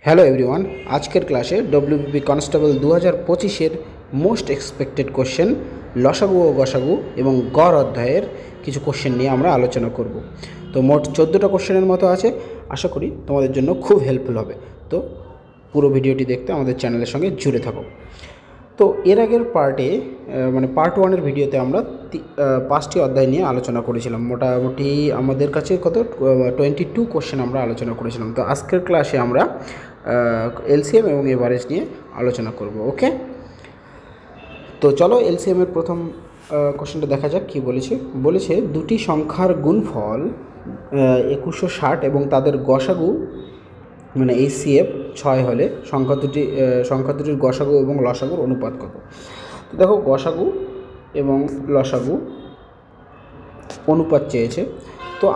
Hello everyone, আজকের ক্লাসে WBP constable 2025-এর মোস্ট এক্সপেক্টেড কোশ্চেন লসাগু ও গসাগু এবং গড় অধ্যায়ের কিছু কোশ্চেন নিয়ে আমরা আলোচনা করব। তো মোট 14টা কোশ্চেনের মতো আছে। আশা করি তোমাদের জন্য খুব হেল্পফুল হবে। তো পুরো ভিডিওটি দেখতে আমাদের চ্যানেলের সঙ্গে জুড়ে থাকো। তো এর আগের পার্টে পার্ট 1-এর ভিডিওতে আমরা 5টি অধ্যায় নিয়ে আলোচনা করেছিলাম। মোটামুটি আমাদের কাছে 22 কোশ্চেন আমরা আলোচনা করেছিলাম। তো আজকের ক্লাসে আমরা এলসিএম এবং এভারেজ নিয়ে আলোচনা করব। ওকে, তো চলো এলসিএমের প্রথম কোশ্চেনটা দেখা যাক কী বলেছে দুটি সংখ্যার গুণফল 2160 এবং তাদের গসাগু এইচসিএফ 6 হলে সংখ্যা দুটির গসাগু এবং লসাগুর অনুপাত কত। তো দেখো, গসাগু এবং লসাগু অনুপাত চেয়েছে। তো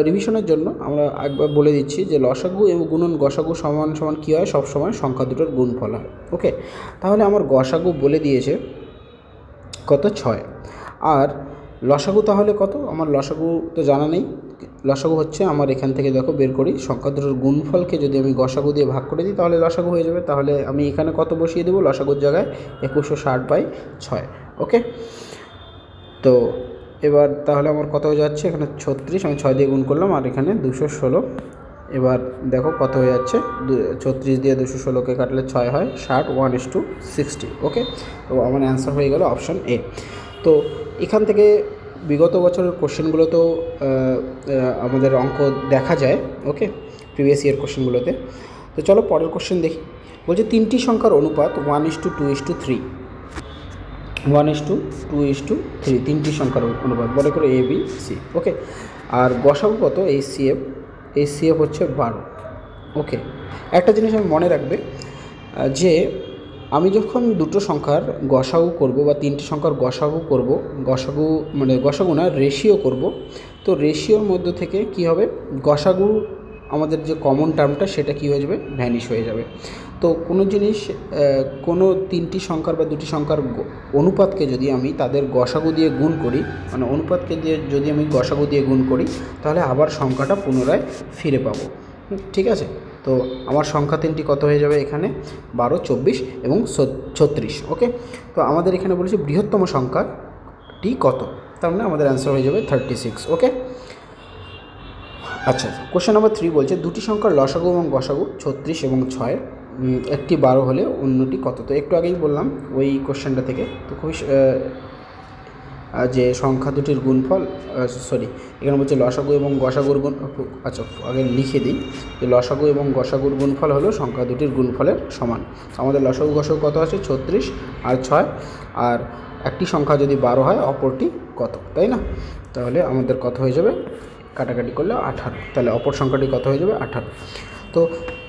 রিভিশনের জন্য আমরা একবার বলে দিচ্ছি যে লসাগু এবং গুণন গসাগু সমান সমান কী হয়, সবসময় সংখ্যা দুটোর গুণফল হয়। ওকে, তাহলে আমার গসাগু বলে দিয়েছে কত, 6। আর লসাগু তাহলে কত, আমার লসাগু তো জানা নেই। লসাগু হচ্ছে আমার এখান থেকে দেখো বের করি, সংখ্যা দুটোর গুণফলকে যদি আমি গসাগু দিয়ে ভাগ করে দিই তাহলে লসাগু হয়ে যাবে। তাহলে আমি এখানে কত বসিয়ে দেবো, লসাগুর জায়গায় 2160/6। ওকে, তো এবার তাহলে আমার কত হয়ে যাচ্ছে, এখানে 36, আমি 6 দিয়ে গুণ করলাম, আর এখানে 216। এবার দেখো কত হয়ে যাচ্ছে, 36 দিয়ে 216কে কাটলে 6 হয়, 60 1:60। ওকে, তো আমার অ্যান্সার হয়ে গেল অপশন এ। তো এখান থেকে বিগত বছরের কোশ্চেনগুলো তো আমাদের অঙ্ক দেখা যায়। ওকে, প্রিভিয়াস ইয়ার কোশ্চেনগুলোতে। তো চলো পরের কোশ্চেন দেখি। বলছে তিনটি সংখ্যার অনুপাত 1:2:3। 1:2:3 তিনটি সংখ্যার অনুপাত, মনে করো এ বি সি। ওকে, আর গসাগু কত, এইচসিএফ হচ্ছে 12। ওকে, একটা জিনিস আমি মনে রাখবে যে আমি যখন দুটো সংখ্যার গসাগু করব বা তিনটি সংখ্যার গসাগু করব, গসাগু না রেশিও করব, তো রেশিওর মধ্যে থেকে কি হবে, গসাগু আমাদের যে কমন টার্মটা সেটা কী হয়ে যাবে, ভ্যানিশ হয়ে যাবে। তো কোনো জিনিস তিনটি সংখ্যার বা দুটি সংখ্যার অনুপাতকে যদি আমি তাদের গসাগু দিয়ে গুণ করি, অনুপাতকে দিয়ে যদি আমি গসাগু দিয়ে গুণ করি, তাহলে আবার সংখ্যাটা পুনরায় ফিরে পাবো। ঠিক আছে, তো আমার সংখ্যা তিনটি কত হয়ে যাবে, এখানে 12, 24 এবং 36। ওকে, তো আমাদের এখানে বলেছে বৃহত্তম সংখ্যাটি কত, তার মানে আমাদের অ্যান্সার হয়ে যাবে 36। ওকে, আচ্ছা, কোশ্চেন নাম্বার 3 বলছে দুটি সংখ্যার লসাগু এবং গসাগু 36 এবং 6, একটি 12 হলে অন্যটি কত। তো একটু আগেই বললাম ওই কোশ্চেনটা থেকে। তো খুবই যে সংখ্যা দুটির গুণফল, এখানে বলছে লসাগু এবং গসাগুর গুণ, আচ্ছা আগে লিখে দিই যে লসাগু এবং গসাগুর গুণফল হলো সংখ্যা দুটির গুণফলের সমান। আমাদের লসাগু গসাগু কত আছে, 36 আর 6, আর একটি সংখ্যা যদি 12 হয় অপরটি কত, তাই না? তাহলে আমাদের কত হয়ে যাবে, কাটাকাটি করলে 18, তাহলে অপর সংখ্যাটি কত হয়ে যাবে, 18। তো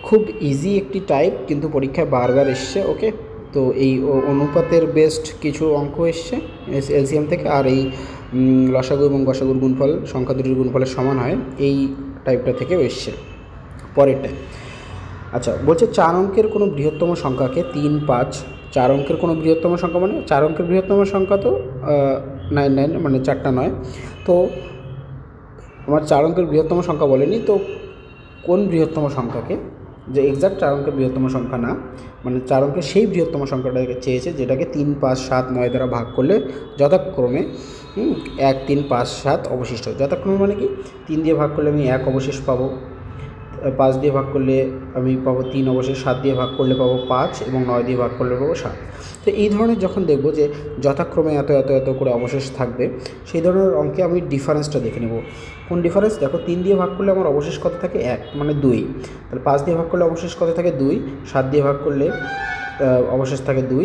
খুব ইজি একটি টাইপ, কিন্তু পরীক্ষায় বারবার এসছে। ওকে, তো এই অনুপাতের বেস্ট কিছু অঙ্ক এসছে এলসিএম থেকে, আর এই লসাগু এবং গসাগুর গুণফল সংখ্যা দুটির গুণফলের সমান হয় এই টাইপটা থেকেও এসছে। পরেরটায় আচ্ছা বলছে 4 অঙ্কের কোনো বৃহত্তম সংখ্যাকে 3, 5, 4 অঙ্কের কোনো বৃহত্তম সংখ্যা 4 অঙ্কের বৃহত্তম সংখ্যা তো 9, 4টা নয়। তো আমার 4 অঙ্কের বৃহত্তম সংখ্যা বলেনি, তো কোন বৃহত্তম সংখ্যাকে, যে এক্সাক্ট 4 অঙ্কের বৃহত্তম সংখ্যা না, 4 অঙ্কের সেই বৃহত্তম সংখ্যাটাকে চেয়েছে যেটাকে 3, 5, 7, 9 দ্বারা ভাগ করলে যথাক্রমে 1, 3, 5, 7 অবশিষ্ট। যথাক্রমে কি, 3 দিয়ে ভাগ করলে আমি 1 অবশেষ পাবো, 5 দিয়ে ভাগ করলে আমি পাবো 3 অবশেষ, 7 দিয়ে ভাগ করলে পাবো 5 এবং 9 দিয়ে ভাগ করলে পাবো 7। তো এই ধরনের যখন দেখব যে যথাক্রমে এত এত এত করে অবশেষ থাকবে, সেই ধরনের অঙ্কে আমি ডিফারেন্সটা দেখে নেব। কোন ডিফারেন্স, দেখো 3 দিয়ে ভাগ করলে আমার অবশেষ কত থাকে, 1 2, তাহলে 5 দিয়ে ভাগ করলে অবশেষ কত থাকে, 2, 7 দিয়ে ভাগ করলে অবশেষ থাকে 2,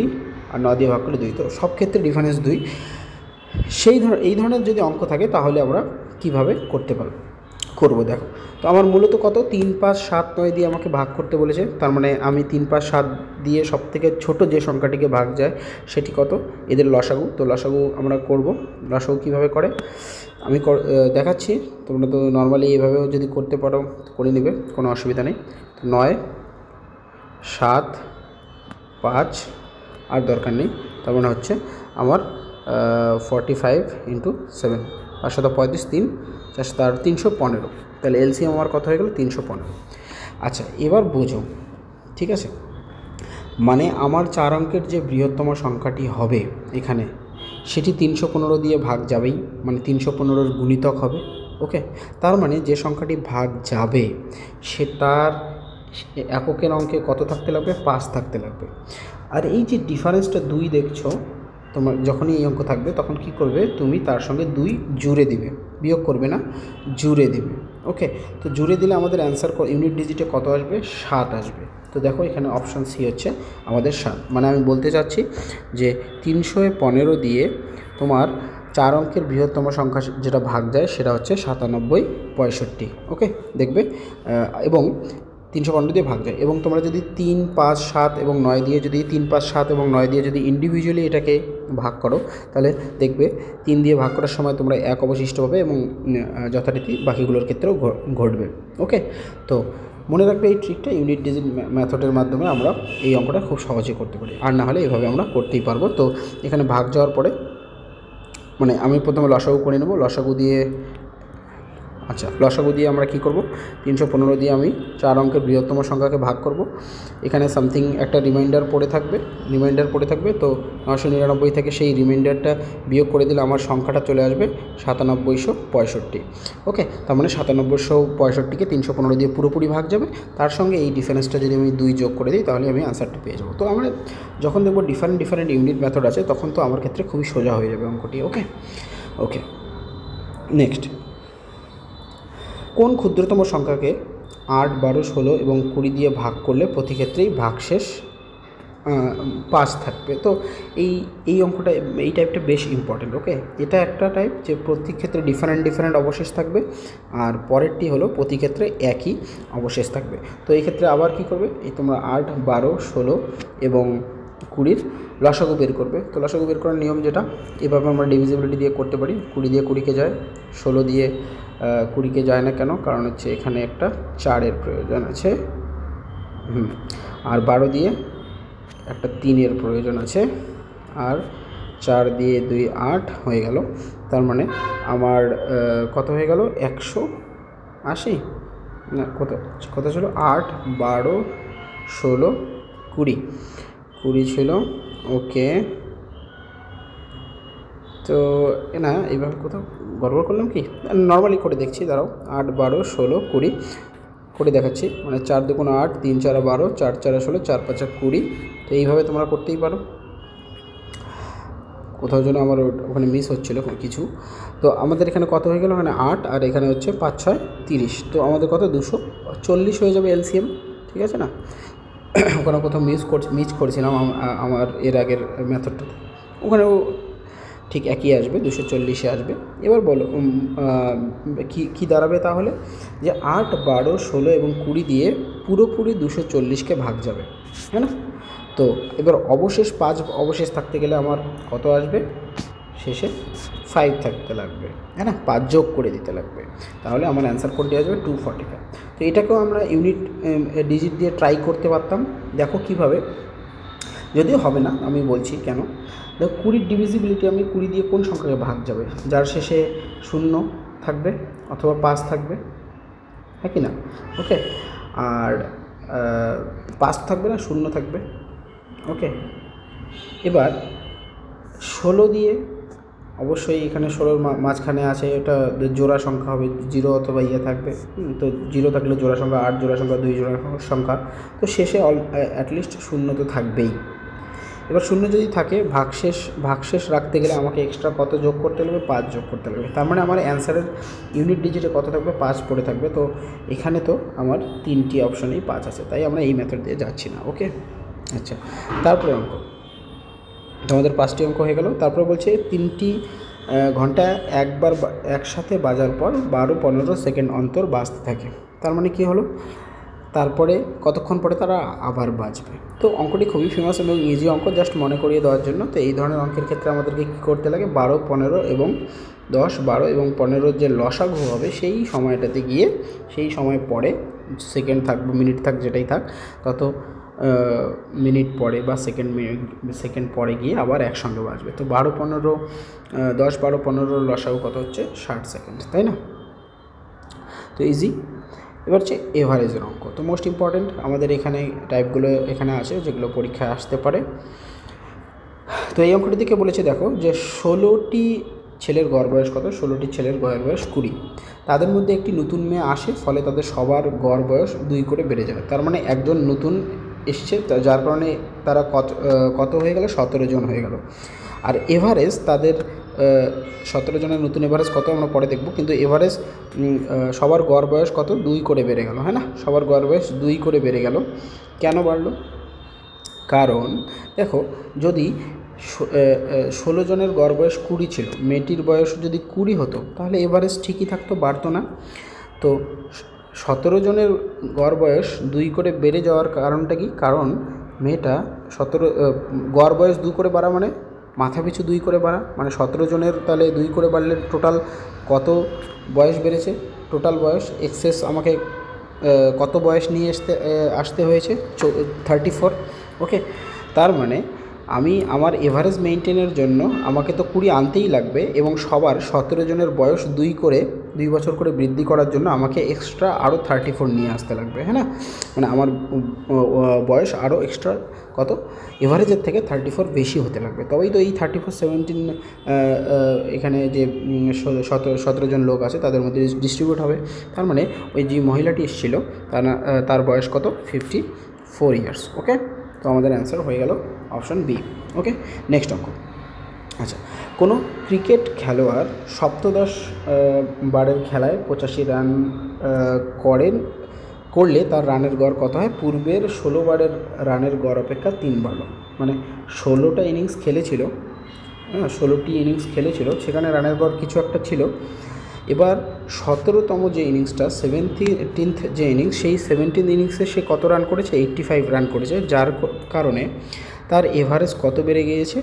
আর 9 দিয়ে ভাগ করলে 2। তো সব ক্ষেত্রে ডিফারেন্স 2। এই ধরনের যদি অঙ্ক থাকে তাহলে আমরা কিভাবে করবো দেখো। তো আমার মূলত কত, 3, 5, 7, 9 দিয়ে আমাকে ভাগ করতে বলেছে, তার মানে আমি 3, 5, 7 দিয়ে সবথেকে ছোট যে সংখ্যাটিকে ভাগ যায় সেটি কত, এদের লসাগু। তো লসাগু আমরা করব, লসাগু কীভাবে করে আমি দেখাচ্ছি। তোমরা তো নর্মালি এইভাবেও যদি করতে পারো করে নেবে, কোনো অসুবিধা নেই। 9, 7, 5 আর দরকার নেই, তার মানে হচ্ছে আমার 45 × 7, 5 × 35, 3, 4 × 315। তাহলে এলসিএম আমার কত হয়ে গেল, 315। আচ্ছা, এবার বোঝো ঠিক আছে, মানে আমার 4 অঙ্কের যে বৃহত্তম সংখ্যাটি হবে এখানে, সেটি 315 দিয়ে ভাগ যাবেই, মানে 315-র গুণিতক হবে। ওকে, তার মানে যে সংখ্যাটি ভাগ যাবে সেটার এককের অঙ্কে কত থাকতে লাগবে? 5 থাকতে লাগবে। আর এই যে ডিফারেন্সটা 2 দেখছো, তোমার যখনই এই অঙ্ক থাকবে তখন কি করবে, তুমি তার সঙ্গে 2 জুড়ে দিবে, বিয়োগ করবে না, জুড়ে দেবে। ওকে, তো জুড়ে দিলে আমাদের অ্যান্সার ইউনিট ডিজিটে কত আসবে? 7 আসবে। তো দেখো এখানে অপশান সি হচ্ছে আমাদের 7। মানে আমি বলতে চাচ্ছি যে 315 দিয়ে তোমার 4 অঙ্কের বৃহত্তম সংখ্যা যেটা ভাগ যায় সেটা হচ্ছে 97, 65। ওকে, দেখবে এবং 315 দিয়ে ভাগ যায়। এবং তোমরা যদি 3, 5, 7 এবং 9 দিয়ে যদি 3, 5, 7 এবং 9 দিয়ে যদি ইন্ডিভিজুয়ালি এটাকে ভাগ করো, তাহলে দেখবে 3 দিয়ে ভাগ করার সময় তোমরা 1 অবশিষ্ট পাবে এবং যথারীতি বাকিগুলোর ক্ষেত্রেও ঘটবে। ওকে, তো মনে রাখবে এই ট্রিকটা, ইউনিট ডিজিট মেথডের মাধ্যমে আমরা এই অঙ্কটা খুব সহজে করতে পারি, আর না হলে এভাবে আমরা করতেই পারবো। তো এখানে ভাগ যাওয়ার পরে মানে আমি প্রথমে লসাগু করে নেব। লসাগু দিয়ে লসাগু দিয়ে আমরা কি করব? 315 দিয়ে আমি 4 অঙ্কের বৃহত্তম সংখ্যাকে ভাগ করব। এখানে সামথিং একটা রিমাইন্ডার পড়ে থাকবে। তো 999 থেকে সেই রিমাইন্ডারটা বিয়োগ করে দিলে আমার সংখ্যাটা চলে আসবে 9765। ওকে, তার মানে 9765কে 315 দিয়ে পুরোপুরি ভাগ যাবে, তার সঙ্গে এই ডিফারেন্সটা যদি আমি 2 যোগ করে দিই তাহলে আমি আনসারটা পেয়ে যাবো। তো আমরা যখন দেখব ডিফারেন্ট ইউনিট মেথড আছে তখন তো আমার ক্ষেত্রে খুবই সোজা হয়ে যাবে অঙ্কটি। ওকে, নেক্সট, কোন ক্ষুদ্রতম সংখ্যাকে 8, 12, 16 এবং 20 দিয়ে ভাগ করলে প্রতি ক্ষেত্রেই ভাগশেষ 5 থাকবে? তো এই অঙ্কটা, এই টাইপটা বেশ ইম্পর্টেন্ট। ওকে, এটা একটা টাইপ যে প্রতি ক্ষেত্রে ডিফারেন্ট অবশেষ থাকবে, আর পরেরটি হলো প্রতি ক্ষেত্রে একই অবশেষ থাকবে। তো এই ক্ষেত্রে আবার কি করবে, এই তোমরা 8, 12, 16 এবং 20-র লসাগু বের করবে। তো লসাগু বের করার নিয়ম যেটা, এভাবে আমরা ডিভিজিবিলিটি দিয়ে করতে পারি। 20 দিয়ে 20কে যায়, 16 দিয়ে 20কে যায় না কেন? কারণ হচ্ছে এখানে একটা 4-এর প্রয়োজন আছে, আর 12 দিয়ে একটা 3-এর প্রয়োজন আছে, আর 4 দিয়ে 2, 8 হয়ে গেল। তার মানে আমার কত হয়ে গেল? 180 না, কত ছিল? 8, 12, 16, 20 ছিল। ওকে, তো না এইভাবে কোথাও গড়বড় করলাম কি? নর্মালি করে দেখছি, দাঁড়াও। 8, 12, 16, 20 করে দেখাচ্ছি। মানে 4 2 8, 3 4 12, 4 4 16, 4 5 20। তো এইভাবে তোমরা করতেই পারো। কোথাও যেন আমার ওখানে মিস হচ্ছিলো কিছু। তো আমাদের এখানে কত হয়ে গেল? এখানে 8, আর এখানে হচ্ছে 5 6 30। তো আমাদের কত? 240 হয়ে যাবে এলসিএম। ঠিক আছে না? ওখানে কোথাও মিস করছিলাম আমার এর আগের মেথডটাতে। ওখানেও ঠিক একই আসবে, 240-এ আসবে। এবার বলো কী দাঁড়াবে তাহলে? যে 8, 12, 16 এবং 20 দিয়ে পুরোপুরি 240কে ভাগ যাবে, হ্যাঁ না? তো এবার অবশেষ 5 অবশেষ থাকতে গেলে আমার কত আসবে? শেষে 5 থাকতে লাগবে, হ্যাঁ না? 5 যোগ করে দিতে লাগবে, তাহলে আমার অ্যান্সার কোডটি আসবে 245। তো এটাকেও আমরা ইউনিট ডিজিট দিয়ে ট্রাই করতে পারতাম। দেখো কীভাবে, যদিও হবে না, আমি বলছি কেন। দেখো 20-র ডিভিজিবিলিটি, আমি 20 দিয়ে কোন সংখ্যাকে ভাগ যাবে? যার শেষে 0 থাকবে অথবা 5 থাকবে, হ্যাঁ কি না? ওকে, আর 5 থাকবে না, 0 থাকবে। ওকে, এবার 16 দিয়ে অবশ্যই এখানে 16-র মাঝখানে আছে, এটা জোড়া সংখ্যা হবে, 0 অথবা থাকবে। তো 0 থাকলে জোড়া সংখ্যা, 8 জোড়া সংখ্যা, 2 জোড়া সংখ্যা। তো শেষে অ্যাটলিস্ট 0 তো থাকবেই। এবার 0 যদি থাকে, ভাগশেষ রাখতে গেলে আমাকে এক্সট্রা কত যোগ করতে লাগবে? 5 যোগ করতে লাগবে। তার মানে আমার অ্যান্সারের ইউনিট ডিজিটে কত থাকবে? 5 পড়ে থাকবে। তো এখানে তো আমার 3টি অপশনেই 5 আছে, তাই আমরা এই মেথড দিয়ে যাচ্ছি না। ওকে, আচ্ছা, তারপরে অঙ্ক তোমাদের 5টি অঙ্ক হয়ে গেল। তারপরে বলছে 3টি ঘন্টা একবার একসাথে বাজার পর 12-15 সেকেন্ড অন্তর বাজতে থাকে। তার মানে কি হলো? তারপরে কতক্ষণ পরে তারা আবার বাজবে। তো অঙ্কটি খুবই ফেমাস এবং ইজি অঙ্ক, জাস্ট মনে করিয়ে দেওয়ার জন্য। তো এই ধরনের অঙ্কের ক্ষেত্রে আমাদেরকে কী করতে লাগে? 12, 15 এবং 10, 12 এবং 15 যে লসাগু হবে সেই সময়টাতে গিয়ে, সেই সময় পরে সেকেন্ড থাক বা মিনিট থাক, যেটাই থাক, তত মিনিট পরে বা সেকেন্ড পরে গিয়ে আবার একসঙ্গে বাজবে। তো 12, 15, 10, 12, 15 লসাগু কত হচ্ছে? 60 সেকেন্ড, তাই না? তো ইজি। এবার হচ্ছে এভারেজের অঙ্ক। তো মোস্ট ইম্পর্ট্যান্ট আমাদের এখানে টাইপগুলো এখানে আছে যেগুলো পরীক্ষায় আসতে পারে। তো এই অঙ্কটি থেকে বলেছে দেখো যে 16টি ছেলের গড় বয়স কত, 16টি ছেলের গড় বয়স 20, তাদের মধ্যে একটি নতুন মেয়ে আসে, ফলে তাদের সবার গড় বয়স 2 করে বেড়ে যায়। তার মানে একজন নতুন এসছে, যার কারণে তারা কত হয়ে গেল, 17 জন হয়ে গেল। আর এভারেজ তাদের 17 জনের নতুন এভারেজ কত আমরা পরে দেখব, কিন্তু এভারেজ সবার গড় বয়স কত, 2 করে বেড়ে গেল, হ্যাঁ না, সবার গড় বয়স 2 করে বেড়ে গেল। কেন বাড়লো? কারণ দেখো, যদি 16 জনের গড় বয়স 20 ছিল, মেয়েটির বয়স যদি 20 হতো, তাহলে এভারেজ ঠিকই থাকতো, বাড়তো না। তো 17 জনের গড় বয়স 2 করে বেড়ে যাওয়ার কারণটা কি? কারণ মেয়েটা গড় বয়স 2 করে বাড়া মানে মাথা পিছু 2 করে বাড়া, মানে 17 জনের তাহলে 2 করে বাড়লে টোটাল কত বয়স বেড়েছে, টোটাল বয়স এক্সেস আমাকে কত বয়স নিয়ে আসতে হয়েছে, 34। ওকে, তার মানে আমি আমার এভারেজ মেনটেনের জন্য আমাকে তো 20 আনতেই লাগবে, এবং সবার 17 জনের বয়স 2 বছর করে বৃদ্ধি করার জন্য আমাকে এক্সট্রা আরও 34 নিয়ে আসতে লাগবে, হ্যাঁ না, মানে আমার বয়স আরও এক্সট্রা কত, এভারেজের থেকে 34 বেশি হতে লাগবে, তবেই তো এই 34 17 এখানে যে 17 জন লোক আছে তাদের মধ্যে ডিস্ট্রিবিউট হবে। তার মানে ওই যে মহিলাটি এসেছিলো তার বয়স কত, 54 ইয়ার্স। ওকে, তো আমাদের অ্যান্সার হয়ে গেল অপশন বি। ওকে, নেক্সট অঙ্ক। আচ্ছা, কোনো ক্রিকেট খেলোয়াড় সপ্তদশ বারের খেলায় 85 রান করলে তার রানের গড় কত হয়? পূর্বের 16 বারের রানের গড় অপেক্ষা 3 বাড়লো। মানে 16টা ইনিংস খেলেছিল, হ্যাঁ 16টি ইনিংস খেলেছিল, সেখানে রানের গড় কিছু একটা ছিল। এবার 17তম যে ইনিংসটা, 17th যে ইনিংস, সেই 17th ইনিংসে সে কত রান করেছে? 85 রান করেছে, যার কারণে তার এভারেজ কত বেড়ে গিয়েছে?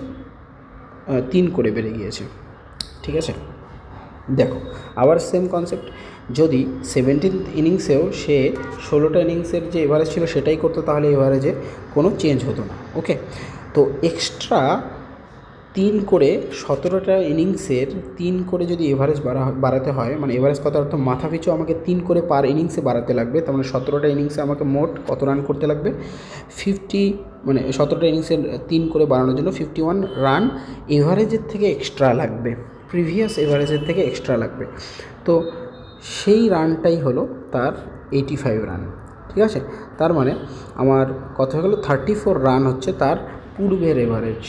3 করে বেড়ে গিয়েছে। ঠিক আছে, দেখো আবার সেম কনসেপ্ট, যদি 17th ইনিংসেও সে 16টা ইনিংসের যে এভারেজ ছিল সেটাই করতো, তাহলে এভারেজে কোনো চেঞ্জ হতো না। ওকে, তো এক্সট্রা 3 করে 17টা ইনিংসের 3 করে যদি এভারেজ বাড়াতে হয়, মানে এভারেজ কত অর্থ, মাথা পিছু আমাকে 3 করে পার ইনিংসে বাড়াতে লাগবে। তার মানে 17টা ইনিংসে আমাকে মোট কত রান করতে লাগবে? 50, মানে 17টা ইনিংসের 3 করে বাড়ানোর জন্য 51 রান এভারেজের থেকে এক্সট্রা লাগবে, প্রিভিয়াস এভারেজের থেকে এক্সট্রা লাগবে। তো সেই রানটাই হলো তার 85 রান। ঠিক আছে, তার মানে আমার কত হয়ে গেল? 34 রান হচ্ছে তার পূর্বের এভারেজ।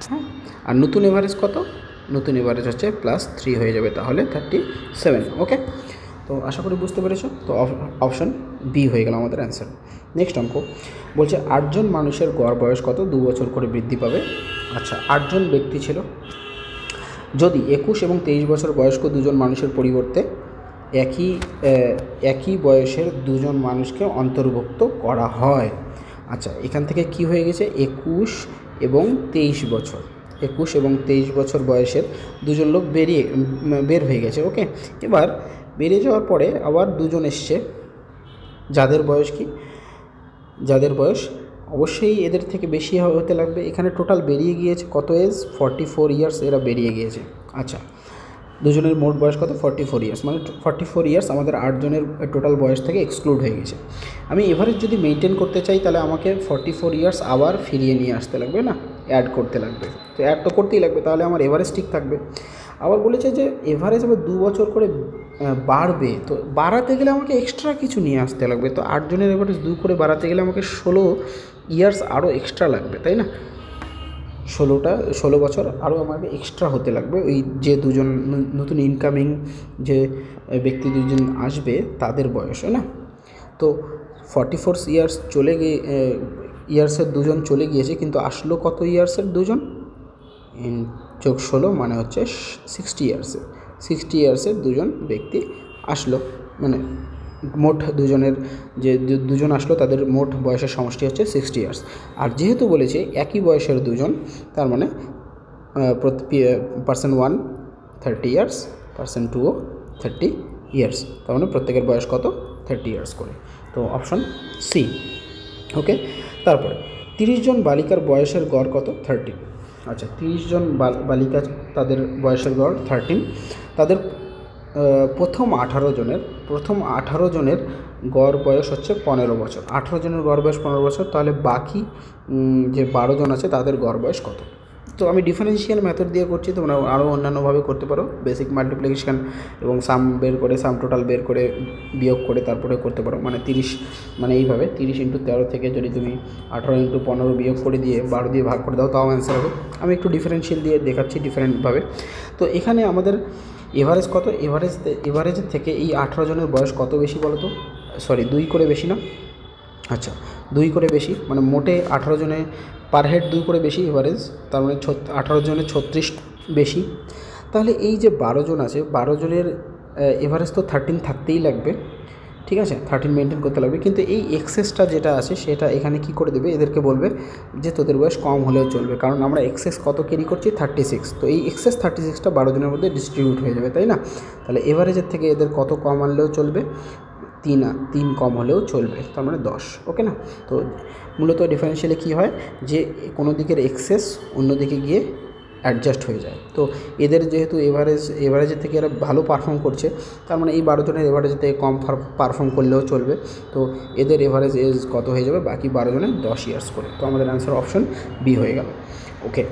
হ্যাঁ, আর নতুন এভারেজ কত? নতুন এভারেজ হচ্ছে +3 হয়ে যাবে, তাহলে 37। ওকে, তো আশা করি বুঝতে পেরেছো। তো অপশন বি হয়ে গেল আমাদের অ্যান্সার। নেক্সট অঙ্ক বলছে 8 জন মানুষের গড় বয়স কত 2 বছর করে বৃদ্ধি পাবে। আচ্ছা, 8 জন ব্যক্তি ছিল, যদি 21 এবং 23 বছর বয়স্ক 2 জন মানুষের পরিবর্তে একই বয়সের 2 জন মানুষকে অন্তর্ভুক্ত করা হয়। আচ্ছা, এখান থেকে কি হয়ে গেছে? 21 এবং 23 বছর, 21 এবং 23 বছর বয়সের 2 জন লোক বের হয়ে গেছে। ওকে, এবার বেরিয়ে যাওয়ার পরে আবার 2 জন এসছে, যাদের বয়স কি, যাদের বয়স অবশ্যই এদের থেকে বেশি হতে লাগবে। এখানে টোটাল বেরিয়ে গিয়েছে কত এজ? 44 ইয়ার্স এরা বেরিয়ে গিয়েছে। আচ্ছা, 2 জনের মোট বয়স কত? 44 ইয়ার্স, মানে 44 ইয়ার্স আমাদের 8 জনের টোটাল বয়স থেকে এক্সক্লুড হয়ে গেছে। আমি এভারেজ যদি মেনটেন করতে চাই, তাহলে আমাকে 44 ইয়ার্স আবার ফিরিয়ে নিয়ে আসতে লাগবে, না অ্যাড করতে লাগবে। তো অ্যাড তো করতেই লাগবে, তাহলে আমার এভারেজ ঠিক থাকবে। আবার বলেছে যে এভারেজ আবার 2 বছর করে বাড়বে, তো বাড়াতে গেলে আমাকে এক্সট্রা কিছু নিয়ে আসতে লাগবে। তো 8 জনের এভারেজ 2 করে বাড়াতে গেলে আমাকে 16 ইয়ার্স আরও এক্সট্রা লাগবে, তাই না? 16 বছর আরও আমাকে এক্সট্রা হতে লাগবে, ওই যে 2 জন নতুন ইনকামিং যে ব্যক্তি 2 জন আসবে তাদের বয়স, না? তো 44 ইয়ার্স চলে গিয়ে ইয়ার্সের 2 জন চলে গিয়েছে, কিন্তু আসলো কত ইয়ার্সের 2 জন? যোগ 16 মানে হচ্ছে 60 ইয়ার্সের 2 জন ব্যক্তি আসলো, মানে মোট 2 জনের যে 2 জন আসলো তাদের মোট বয়সের সমষ্টি হচ্ছে 60 ইয়ার্স। আর যেহেতু বলেছে একই বয়সের 2 জন, তার মানে পার্সন 1 30 ইয়ার্স, পার্সন 2 30 ইয়ার্স, তার মানে প্রত্যেকের বয়স কত? 30 ইয়ার্স করে। তো অপশন সি। ওকে, তারপরে 30 জন বালিকার বয়সের গড় কত? 13। আচ্ছা, 30 জন বালিকা, তাদের বয়সের গড় 13। তাদের প্রথম 18 জনের গড় বয়স হচ্ছে 15 বছর, 18 জনের গড় বয়স 15 বছর, তাহলে বাকি যে 12 জন আছে তাদের গড় বয়স কত? তো আমি ডিফারেন্সিয়াল মেথড দিয়ে করছি, তোমরা আরও অন্যান্যভাবে করতে পারো, বেসিক মাল্টিপ্লিকেশন এবং সাম বের করে, সাম টোটাল বের করে বিয়োগ করে তারপরে করতে পারো। মানে 30, মানে এইভাবে 30 × 13 থেকে যদি তুমি 18 × 15 বিয়োগ করে দিয়ে 12 দিয়ে ভাগ করে দাও, তাও অ্যান্সার হবে। আমি একটু ডিফারেন্সিয়াল দিয়ে দেখাচ্ছি ডিফারেন্টভাবে। তো এখানে আমাদের এভারেজ কত? এভারেজের থেকে এই 18 জনের বয়স কত বেশি বলো তো? সরি, 2 করে বেশি না? আচ্ছা, 2 করে বেশি, মানে মোটে 18 জনে পার হেড 2 করে বেশি এভারেজ, তার মানে 18 জনে 36 বেশি। তাহলে এই যে 12 জন আছে, 12 জনের এভারেজ তো 13 থাকতেই লাগবে, ঠিক আছে, 13 মেনটেন করতে লাগবে। কিন্তু এই এক্সেসটা যেটা আছে সেটা এখানে কি করে দেবে? এদেরকে বলবে যে তোদের বয়স কম হলেও চলবে, কারণ আমরা এক্সেস কত ক্যারি করছি? 36। তো এই এক্সেস 36টা 12 জনের মধ্যে ডিস্ট্রিবিউট হয়ে যাবে, তাই না? তাহলে এভারেজের থেকে এদের কত কম আনলেও চলবে? 3 কম হলেও চলবে, তার মানে 10। ওকে না? তো মূলত ডিফারেন্সিয়ালে কী হয় যে কোনো দিকের এক্সেস অন্য দিকে গিয়ে অ্যাডজাস্ট হয়ে যায়। তো এদের যেহেতু এভারেজের থেকে এরা ভালো পারফর্ম করছে, তার মানে এই 12 জনের এভারেজের থেকে কম পারফর্ম করলেও চলবে। তো এদের এভারেজ এজ কত হয়ে যাবে? বাকি 12 জনের 10 ইয়ার্স করে। তো আমাদের অ্যান্সার অপশন বি হয়ে গেল। ওকে,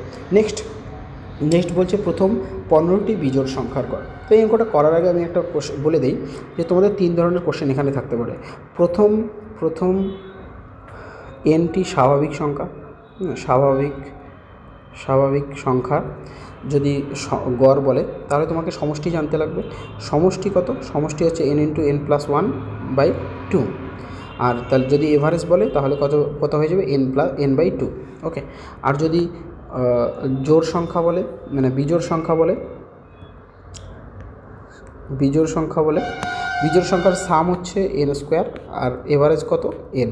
নেক্সট বলছে প্রথম 15টি বিজোড় সংখ্যার গড়। তো এই অঙ্কটা করার আগে আমি একটা বলে দিই যে তোমাদের 3 ধরনের কোশ্চেন এখানে থাকতে পারে। প্রথম এনটি স্বাভাবিক সংখ্যা, স্বাভাবিক সংখ্যা যদি গড় বলে, তাহলে তোমাকে সমষ্টি জানতে লাগবে। সমষ্টি কত? সমষ্টি হচ্ছে n × n+1/2। আর তাহলে যদি এভারেজ বলে তাহলে কত হয়ে যাবে? n/2। ওকে, আর যদি জোড় সংখ্যা বলে, মানে বিজোড় সংখ্যা বলে, বিজোড় সংখ্যার সাম হচ্ছে n², আর এভারেজ কত? n।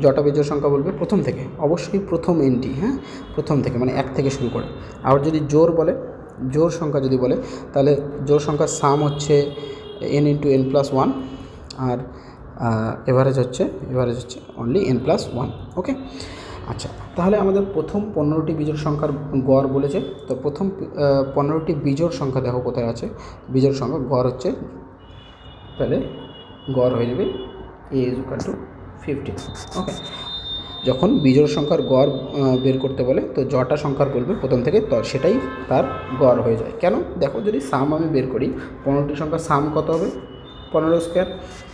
যটা বিজোড় সংখ্যা বলবে প্রথম থেকে, অবশ্যই প্রথম এনটি, হ্যাঁ, প্রথম থেকে, মানে 1 থেকে শুরু করে। আর যদি জোড় সংখ্যা যদি বলে, তাহলে জোড় সংখ্যার সাম হচ্ছে n × n+1, আর এভারেজ হচ্ছে অনলি n+1। ওকে, আচ্ছা, তাহলে আমাদের প্রথম 15টি বিজোড় সংখ্যার গড় বলেছে। তো প্রথম 15টি বিজোড় সংখ্যা দেখো কোথায় আছে। বিজোড় সংখ্যা গড় হচ্ছে, তাহলে গড় হয়ে যাবে a = 15। ওকে, যখন বিজোড় সংখ্যার গড় বের করতে বলে, তো যটা সংখ্যার বলবে প্রথম থেকে, তো সেটাই তার গড় হয়ে যায়। কেন? দেখো, যদি সাম আমি বের করি, 15টি সংখ্যার সাম কত হবে? 15²।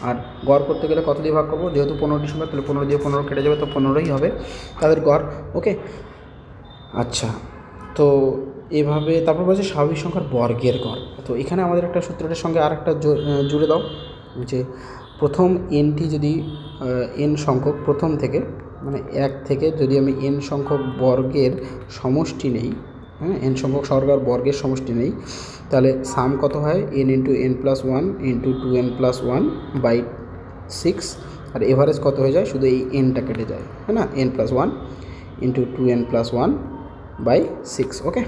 আর গড় করতে গেলে কত দিয়ে ভাগ করবো? যেহেতু 15টি সংখ্যা, তাহলে 15 দিয়ে 15 কেটে যাবে, তো 15ই হবে তাদের গড়। ওকে, আচ্ছা, তো এভাবে তারপর বলছে স্বাভাবিক সংখ্যার বর্গের গড়। তো এখানে আমাদের একটা সূত্রটার সঙ্গে আর একটা জুড়ে দাও, যে প্রথম এনটি যদি এন সংখ্যক প্রথম থেকে, মানে 1 থেকে যদি আমি এন সংখ্যক বর্গের সমষ্টি নেই, হ্যাঁ, এন সংখ্যক সংখ্যার বর্গের সমষ্টি নেই, তাহলে সাম কত হয়? n × n+1 × 2n+1/6। আর এভারেজ কত হয়ে যায়? শুধু এই এনটা কেটে যায়, হ্যাঁ না, n+1 × 2n+1/6। ওকে,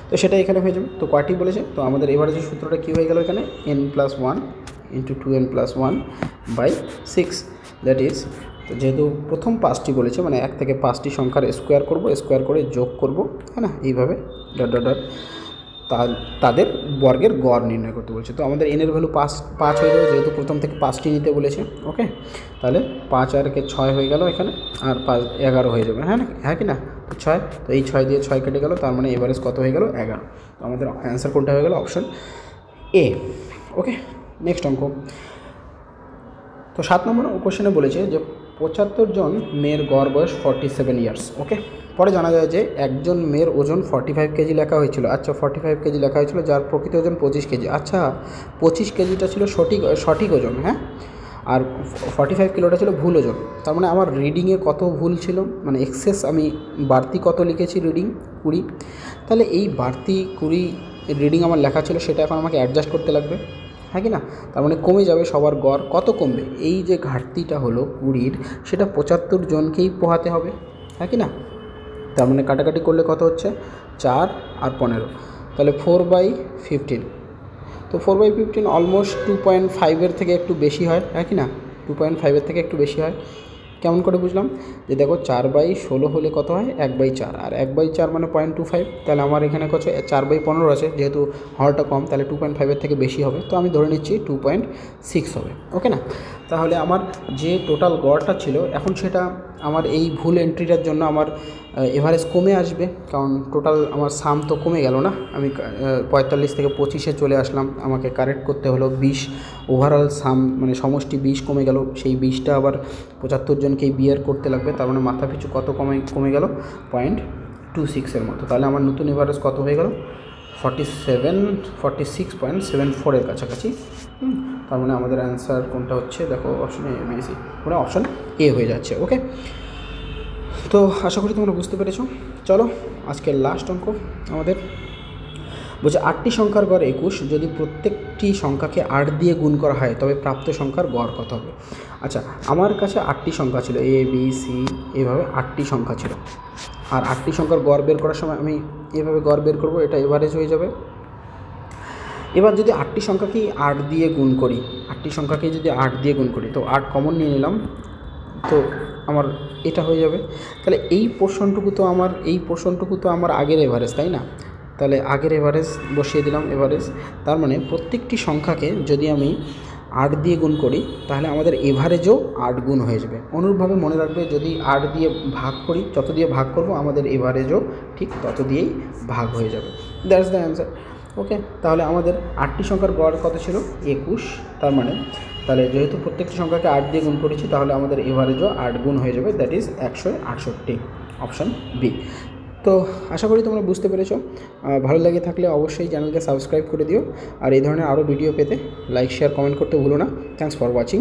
তো সেটা এখানে হয়ে যাবে। তো কয়টি বলেছে? তো আমাদের এভারেজের সূত্রটা কী হয়ে গেল এখানে? n+1 × 2n+1/6। দ্যাট ইজ, তো যেহেতু প্রথম 5টি বলেছে, মানে 1 থেকে 5টি সংখ্যার স্কোয়ার করে যোগ করব, হ্যাঁ না, এইভাবে ডট তাদের বর্গের গড় নির্ণয় করতে বলছে। তো আমাদের এনের ভ্যালু 5 হয়ে যাবে, যেহেতু প্রথম থেকে 5টি নিতে বলেছে। ওকে, তাহলে 5 আর 6 হয়ে গেল এখানে, আর 5 11 হয়ে যাবে, হ্যাঁ কি না? 6, তো এই 6 দিয়ে 6 কেটে গেল, তার মানে এভারেজ কত হয়ে গেল? 11। তো আমাদের অ্যান্সার কোনটা হয়ে গেল? Option A. ওকে, নেক্সট অঙ্ক। তো 7 নম্বর কোশ্চেনে বলেছে যে 75 জন মেয়ের গড় বয়স 47 ইয়ার্স। ওকে, পরে জানা যায় যে একজন মেয়ের ওজন 45 কেজি লেখা হয়েছিল। আচ্ছা, 45 কেজি লেখা হয়েছিল, যার প্রকৃত ওজন 25 কেজি। আচ্ছা, 25 কেজিটা ছিল সঠিক ওজন, হ্যাঁ, আর 45 কিলোটা ছিল ভুল ওজন। তার মানে আমার রিডিংয়ে কত ভুল ছিল, মানে এক্সেস আমি বাড়তি কত লিখেছি? রিডিং 20। তাহলে এই বাড়তি 20 রিডিং আমার লেখা ছিল, সেটা এখন আমাকে অ্যাডজাস্ট করতে লাগবে, হ্যাঁ কি না? তার মানে কমে যাবে সবার গড়। কত কমবে? এই যে ঘাটতিটা হলো 20-র, সেটা 75 জনকেই পোহাতে হবে, হ্যাঁ কি না? তার মানে কাটাকাটি করলে কত হচ্ছে? 4 আর 15, তাহলে 4/15। তো 4/15 অলমোস্ট 2.5-এর থেকে একটু বেশি হয়, হ্যাঁ কি না? 2.5-এর থেকে একটু বেশি হয়। কেমন করে বুঝলাম? যে দেখো 4/16 হলে কত হয়? 1/4, আর 1/4 মানে 0.25, তাহলে আমার এখানে কত 4/15 আছে, যেহেতু হরটা কম তাহলে 2.5-এর থেকে বেশি হবে, তো আমি ধরে নিচ্ছি 2.6 হবে। ওকে না? তাহলে আমার যে টোটাল গড়টা ছিল এখন সেটা আমার এই ভুল এন্ট্রিটার জন্য আমার এভারেজ কমে আসবে, কারণ টোটাল আমার সাম তো কমে গেল না, আমি 45 থেকে 25-এ চলে আসলাম, আমাকে কারেক্ট করতে হলো 20, ওভারঅল সাম মানে সমষ্টি 20 কমে গেল, সেই 20টা আবার 75 জনকেই বিয়ার করতে লাগবে, তার মানে মাথা পিছু কত কমে গেল? 0.26-এর মতো। তাহলে আমার নতুন এভারেজ কত হয়ে গেল? 46.74-এর কাছাকাছি। তার মানে আমাদের অ্যান্সার কোনটা হচ্ছে? দেখো অপশনে এবিসি, মানে অপশন এ হয়ে যাচ্ছে। ওকে, তো আশা করি তোমরা বুঝতে পেরেছো। চলো আজকের লাস্ট অঙ্ক আমাদের বলছে 8টি সংখ্যার গড় 21, যদি প্রত্যেকটি সংখ্যাকে 8 দিয়ে গুণ করা হয় তবে প্রাপ্ত সংখ্যার গড় কত হবে? আচ্ছা, আমার কাছে 8টি সংখ্যা ছিল, এ বি সি এভাবে 8টি সংখ্যা ছিল, আর 8টি সংখ্যার গড় বের করার সময় আমি এভাবে গড় বের করব, এটা এভারেজ হয়ে যাবে। এবার যদি 8টি সংখ্যাকেই 8 দিয়ে গুণ করি, 8টি সংখ্যাকেই যদি 8 দিয়ে গুণ করি, তো 8 কমন নিয়ে নিলাম, তো আমার এটা হয়ে যাবে। তাহলে এই পোর্শনটুকু তো আমার আগের এভারেজ, তাই না? তাহলে আগের এভারেজ বসিয়ে দিলাম, এভারেজ। তার মানে প্রত্যেকটি সংখ্যাকে যদি আমি 8 দিয়ে গুণ করি তাহলে আমাদের এভারেজও 8 গুণ হয়ে যাবে। অনুরূপভাবে মনে রাখবে, যদি 8 দিয়ে ভাগ করি, যত দিয়ে ভাগ করব আমাদের এভারেজও ঠিক তত দিয়েই ভাগ হয়ে যাবে। That's the answer. ওকে, তাহলে আমাদের 8টি সংখ্যার গড় কত ছিল? 21। তাহলে যেহেতু প্রত্যেকটি সংখ্যাকে 8 দিয়ে গুণ করেছি, তাহলে আমাদের এভারেজও 8 গুণ হয়ে যাবে, দ্যাট ইজ 168, অপশান বি। তো আশা করি তোমরা বুঝতে পেরেছো। ভালো লাগে থাকলে অবশ্যই চ্যানেলকে সাবস্ক্রাইব করে দিও, আর এই ধরনের আরও ভিডিও পেতে লাইক শেয়ার কমেন্ট করতে ভুলো না। Thanks for watching.